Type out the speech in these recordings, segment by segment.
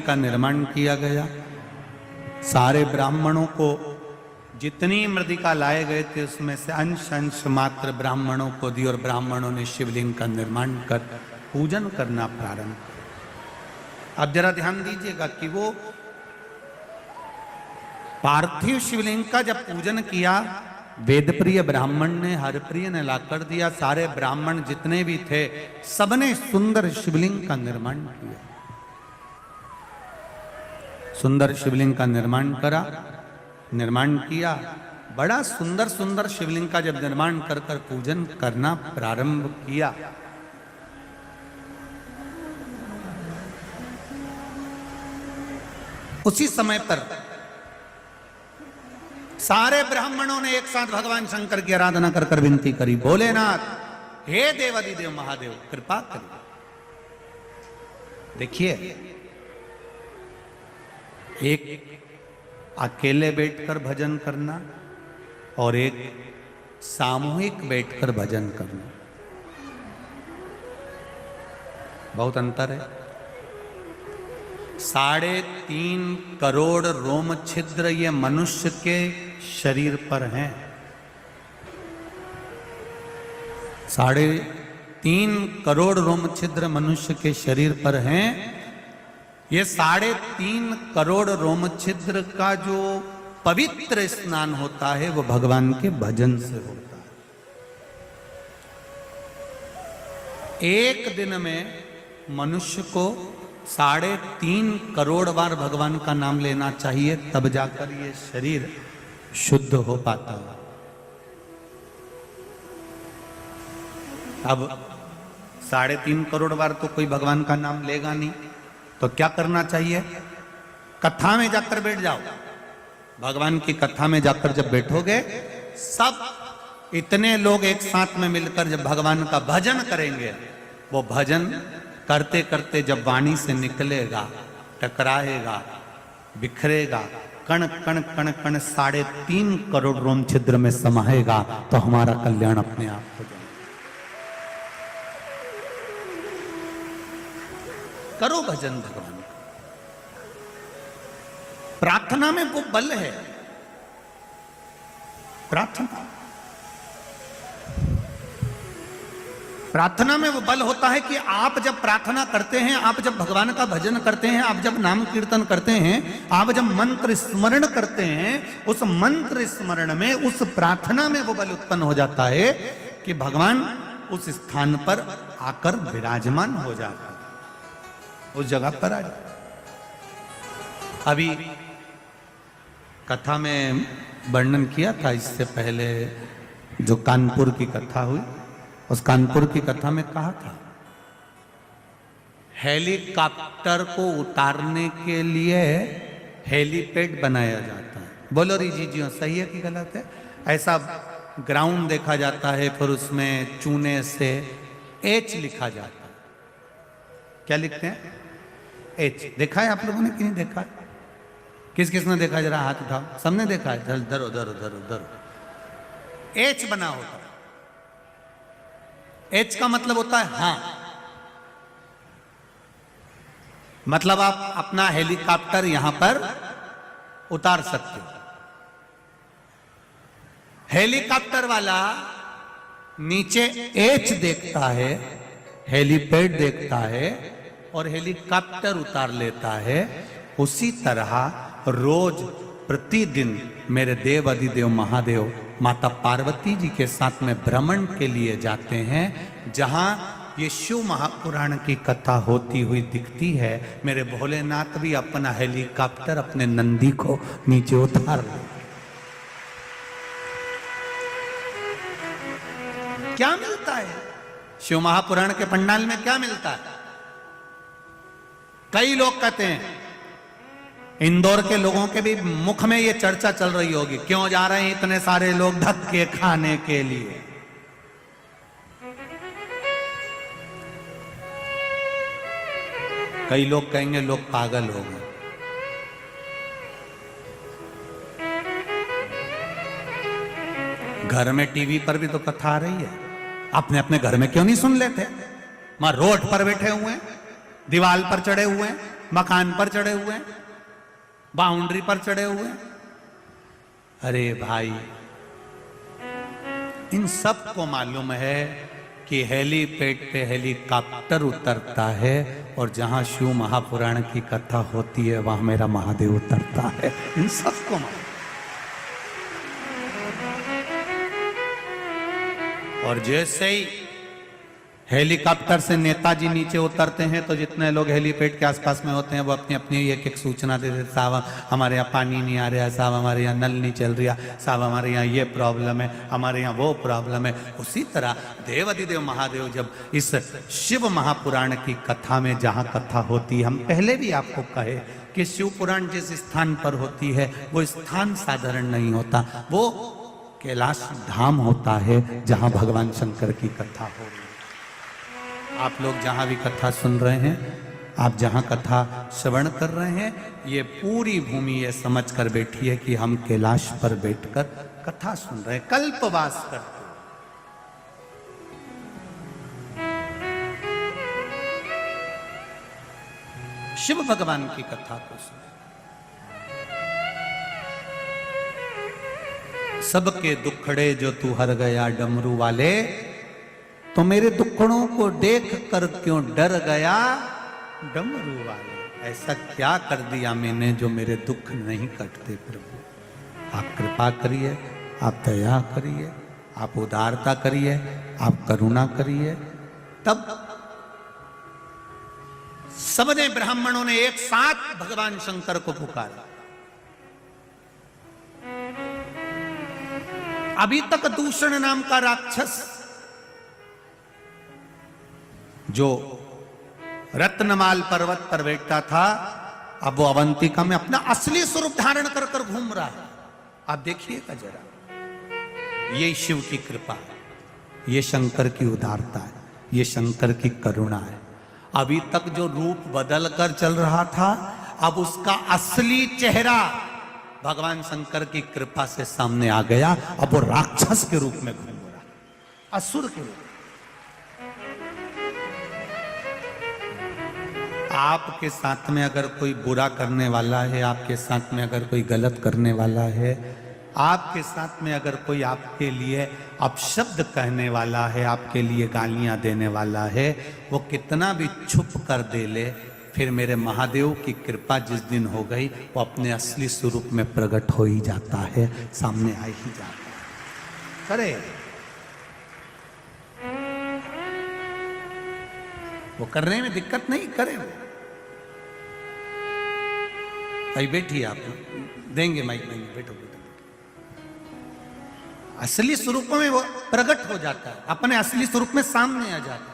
का निर्माण किया गया। सारे ब्राह्मणों को जितनी मृदिका लाए गए थे उसमें से अंश अंश मात्र ब्राह्मणों को दी और ब्राह्मणों ने शिवलिंग का निर्माण कर पूजन करना प्रारंभ किया। अब जरा ध्यान दीजिएगा कि वो पार्थिव शिवलिंग का जब पूजन किया, वेदप्रिय ब्राह्मण ने, हरप्रिय ने लाकर दिया। सारे ब्राह्मण जितने भी थे सबने सुंदर शिवलिंग का निर्माण किया। सुंदर शिवलिंग का निर्माण किया। बड़ा सुंदर सुंदर शिवलिंग का जब निर्माण कर कर पूजन करना प्रारंभ किया, उसी समय पर सारे ब्राह्मणों ने एक साथ भगवान शंकर की आराधना कर कर विनती करी, भोलेनाथ, हे देवादिदेव महादेव, कृपा करिए। देखिए, एक अकेले बैठकर भजन करना और एक सामूहिक बैठकर भजन करना, बहुत अंतर है। 3.5 करोड़ रोम छिद्र ये मनुष्य के शरीर पर हैं। 3.5 करोड़ रोम छिद्र मनुष्य के शरीर पर हैं। ये 3.5 करोड़ रोम छिद्र का जो पवित्र स्नान होता है वो भगवान के भजन से होता है। एक दिन में मनुष्य को 3.5 करोड़ बार भगवान का नाम लेना चाहिए, तब जाकर ये शरीर शुद्ध हो पाता है। अब 3.5 करोड़ बार तो कोई भगवान का नाम लेगा नहीं, तो क्या करना चाहिए? कथा में जाकर बैठ जाओ। भगवान की कथा में जाकर जब बैठोगे, सब इतने लोग एक साथ में मिलकर जब भगवान का भजन करेंगे, वो भजन करते करते जब वाणी से निकलेगा, टकराएगा, बिखरेगा, कण कण कण कण 3.5 करोड़ रोम छिद्र में समाएगा, तो हमारा कल्याण अपने आप हो जाएगा। करो भजन भगवान का। प्रार्थना में वो बल है। प्रार्थना में वो बल होता है कि आप जब प्रार्थना करते हैं, आप जब भगवान का भजन करते हैं, आप जब नाम कीर्तन करते हैं, आप जब मंत्र स्मरण करते हैं, उस मंत्र स्मरण में, उस प्रार्थना में वो बल उत्पन्न हो जाता है कि भगवान उस स्थान पर आकर विराजमान हो जाता है, उस जगह पर आ जाए। अभी कथा में वर्णन किया था इससे पहले, जो कानपुर की कथा हुई, उस कानपुर की कथा में कहा था हेलीकॉप्टर को उतारने के लिए हेलीपैड बनाया जाता है। बोलो जी, सही है कि गलत है? ऐसा ग्राउंड देखा जाता है, फिर उसमें चूने से एच लिखा जाता है। क्या लिखते हैं? एच। देखा है आप लोगों ने कि नहीं देखा है? किस किस ने देखा? जरा हाथ उठाओ। सबने देखा है? धरो धरो धरो धरो। एच बना होता है। एच का मतलब होता है हां, मतलब आप अपना हेलीकॉप्टर यहां पर उतार सकते हो। हेलीकॉप्टर वाला नीचे एच देखता है, हेलीपैड देखता है और हेलीकॉप्टर उतार लेता है। उसी तरह रोज प्रतिदिन मेरे देव अधिदेव महादेव माता पार्वती जी के साथ में भ्रमण के लिए जाते हैं। जहां ये शिव महापुराण की कथा होती हुई दिखती है, मेरे भोलेनाथ भी अपना हेलीकॉप्टर अपने नंदी को नीचे उतार ले। क्या मिलता है शिव महापुराण के पंडाल में? क्या मिलता है? कई लोग कहते हैं, इंदौर के लोगों के भी मुख में ये चर्चा चल रही होगी, क्यों जा रहे हैं इतने सारे लोग धक्के खाने के लिए? कई लोग कहेंगे लोग पागल हो गए। घर में टीवी पर भी तो कथा आ रही है, अपने अपने घर में क्यों नहीं सुन लेते? वहां रोड पर बैठे हुए हैं, दीवार पर चढ़े हुए हैं, मकान पर चढ़े हुए हैं, बाउंड्री पर चढ़े हुए हैं। अरे भाई, इन सब को मालूम है कि हेलीपैड पे हेलीकॉप्टर उतरता है और जहां शिव महापुराण की कथा होती है वहां मेरा महादेव उतरता है। इन सबको मालूम। और जैसे ही हेलीकॉप्टर से नेताजी नीचे उतरते हैं तो जितने लोग हेलीपैड के आसपास में होते हैं वो अपनी अपनी एक एक सूचना दे देते, साहब हमारे यहाँ पानी नहीं आ रहा है, साहब हमारे यहाँ नल नहीं चल रहा, साहब हमारे यहाँ ये प्रॉब्लम है, हमारे यहाँ वो प्रॉब्लम है। उसी तरह देवाधिदेव महादेव जब इस शिव महापुराण की कथा में जहाँ कथा होती है, हम पहले भी आपको कहे कि शिव पुराण जिस स्थान पर होती है वो स्थान साधारण नहीं होता, वो कैलाश धाम होता है जहाँ भगवान शंकर की कथा हो रही है। आप लोग जहां भी कथा सुन रहे हैं, आप जहां कथा श्रवण कर रहे हैं, ये पूरी भूमि ये समझ कर बैठी है कि हम कैलाश पर बैठकर कथा सुन रहे हैं, कल्पवास करते। शिव भगवान की कथा को सुन, सबके दुखड़े जो तू हर गया डमरू वाले, तो मेरे दुखड़ों को देख कर क्यों डर गया डमरू वाले। ऐसा क्या कर दिया मैंने जो मेरे दुख नहीं कटते प्रभु। आप कृपा करिए, आप दया करिए, आप उदारता करिए, आप करुणा करिए। तब सबने ब्राह्मणों ने एक साथ भगवान शंकर को पुकारा। अभी तक दूषण नाम का राक्षस जो रत्नमाल पर्वत पर बैठता था, अब वो अवंतिका में अपना असली स्वरूप धारण कर कर घूम रहा है। आप देखिएगा जरा, ये शिव की कृपा है, ये शंकर की उदारता है, ये शंकर की करुणा है। अभी तक जो रूप बदल कर चल रहा था, अब उसका असली चेहरा भगवान शंकर की कृपा से सामने आ गया। अब वो राक्षस के रूप में घूम रहा, असुर के रूप। आपके साथ में अगर कोई बुरा करने वाला है, आपके साथ में अगर कोई गलत करने वाला है, आपके साथ में अगर कोई आपके लिए अपशब्द कहने वाला है, आपके लिए गालियां देने वाला है, वो कितना भी छुप कर दे ले, फिर मेरे महादेव की कृपा जिस दिन हो गई, वो अपने असली स्वरूप में प्रकट हो ही जाता है, सामने आ ही जाता है। करे वो करने में दिक्कत नहीं, करे वो। भाई बैठिए, आप देंगे माइक, देंगे, बैठो बैठो। असली स्वरूप में वो प्रकट हो जाता है, अपने असली स्वरूप में सामने आ जाता है।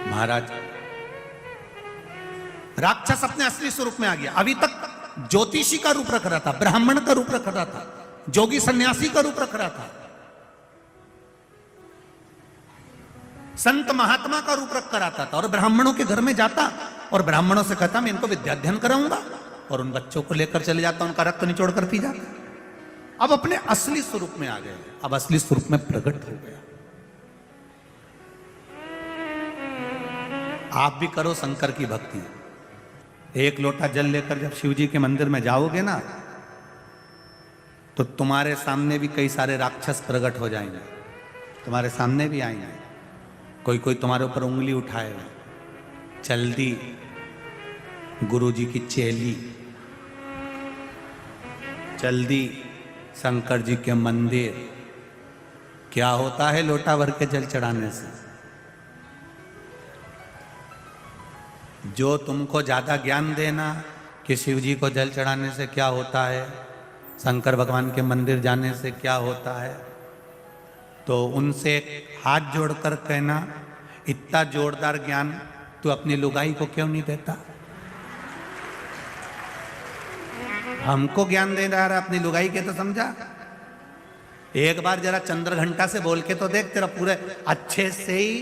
महाराज, राक्षस अपने असली स्वरूप में आ गया। अभी तक ज्योतिषी का रूप रख रहा था, ब्राह्मण का रूप रख रहा था, जोगी सन्यासी का रूप रख रहा था, संत महात्मा का रूप रख कर आता था, और ब्राह्मणों के घर में जाता और ब्राह्मणों से कहता मैं इनको विद्याध्ययन कराऊंगा, और उन बच्चों को लेकर चले जाता, उनका रक्त निचोड़ कर पी जाता। अब अपने असली स्वरूप में आ गए, अब असली स्वरूप में प्रकट हो गया। आप भी करो शंकर की भक्ति। एक लोटा जल लेकर जब शिव जी के मंदिर में जाओगे ना, तो तुम्हारे सामने भी कई सारे राक्षस प्रकट हो जाएंगे, तुम्हारे सामने भी आएंगे। कोई कोई तुम्हारे ऊपर उंगली उठाएगा, चल दी गुरु जी की चेली, चल दी शंकर जी के मंदिर। क्या होता है लोटा भर के जल चढ़ाने से? जो तुमको ज्यादा ज्ञान देना कि शिव जी को जल चढ़ाने से क्या होता है, शंकर भगवान के मंदिर जाने से क्या होता है, तो उनसे हाथ जोड़कर कहना, इतना जोरदार ज्ञान तू अपनी लुगाई को क्यों नहीं देता? हमको ज्ञान दे रहा है, अपनी लुगाई के तो समझा। एक बार जरा चंद्र घंटा से बोल के तो देख, तेरा पूरे अच्छे से ही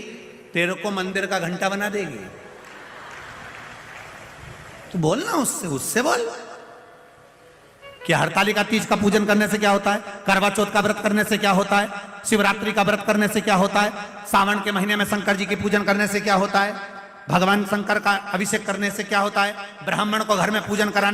तेरे को मंदिर का घंटा बना देगी। तू बोलना उससे, उससे बोल। कि हरतालिका तीज का पूजन करने से क्या होता है, करवा चौथ का व्रत करने से क्या होता है, शिवरात्रि का व्रत करने से क्या होता है, सावन के महीने में शंकर जी की पूजन करने से क्या होता है, भगवान शंकर का अभिषेक करने से क्या होता है, ब्राह्मण को घर में पूजन कराने